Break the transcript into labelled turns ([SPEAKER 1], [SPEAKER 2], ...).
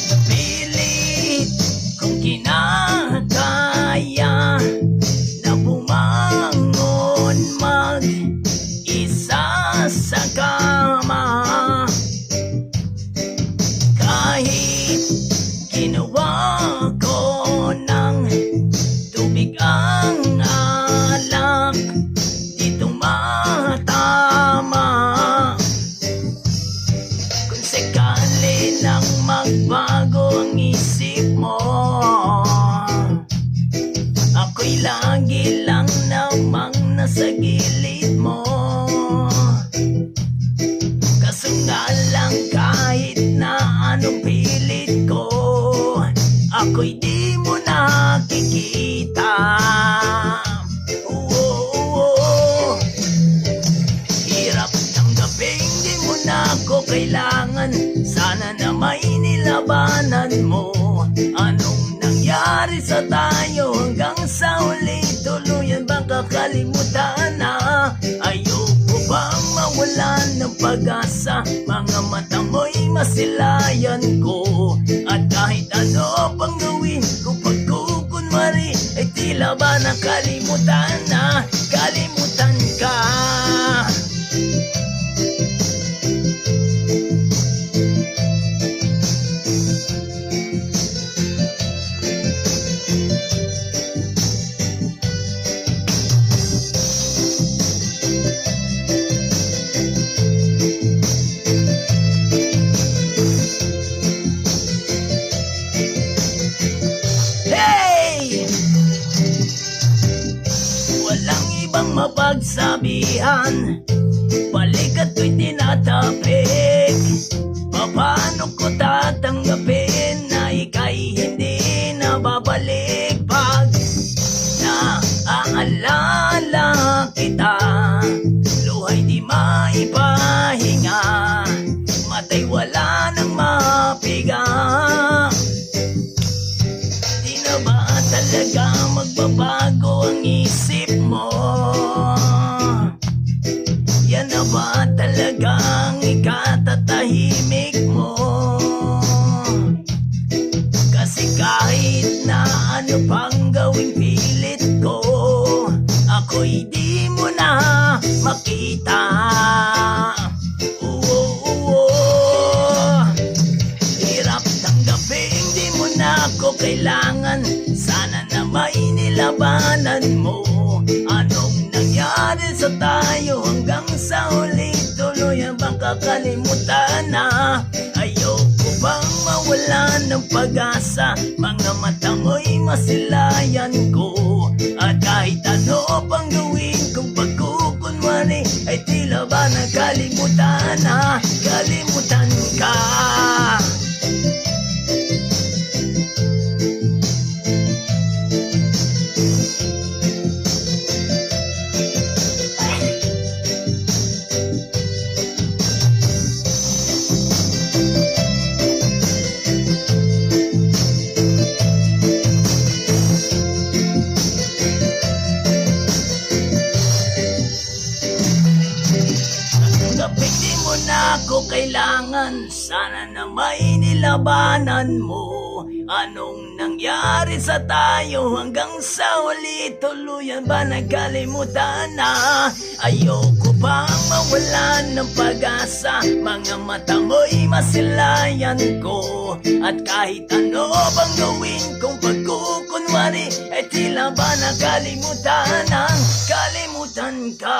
[SPEAKER 1] Napilit kong kinakaya na bumangon mag-isa sa kama, kahit ginawa ko ng tubig ang alak, di tumatama. Kung sakali nang magbago ang isip mo, ako'y lagi lang namang nasa gilid mo. Kaso nga lang kahit na anong pilit ko, ako'y di mo nakikita. Hirap tanggapin, di mo na ako kailangan. Sana na may nilabanan mo. Anong nangyari sa tayo hanggang sa uli? Tuluyan bang kakalimutan na? Ayoko bang mawalan ng pag-asa? Mga mata mo'y masilayan ko. At kahit ano pang gawin ko pagkukunwari, ay tila ba nakalimutan na? Kalimutan ka. Walang ibang mapagsabihan, balik at ko'y tinatapik. Paano ko tatanggapin na ika'y hindi na babalik? Pag naaalala kita, luhay di maipahinga, matay wala nang mapiga. Di na ba talaga magbabago ang isip mo? Yan na ba talagang ikatatahimik mo? Kasi kahit na ano pang gawing pilit ko, ako'y di mo na makita. Hirap tanggapin, di mo na ako kailangan. Sana na may nilabanan mo. Anong nangyari sa tayo hanggang sa huli? Tuluyan bang kakalimutan na? Ayoko bang mawalan ng pag-asa? Mga mata mo'y masilayan ko. At kahit ano pang gawin kong pagkukunwari, ay tila ba nakalimutan na? Kalimutan ka. Di mo na ako kailangan. Sana na may nilabanan mo. Anong nangyari sa tayo hanggang sa huli? Tuluyan ba nakalimutan na? Ayoko bang mawalan ng pag-asa? Mga mata mo'y masilayan ko. At kahit ano bang gawin kong pagkukunwari, ay tila ba nakalimutan ang kalimutan ka.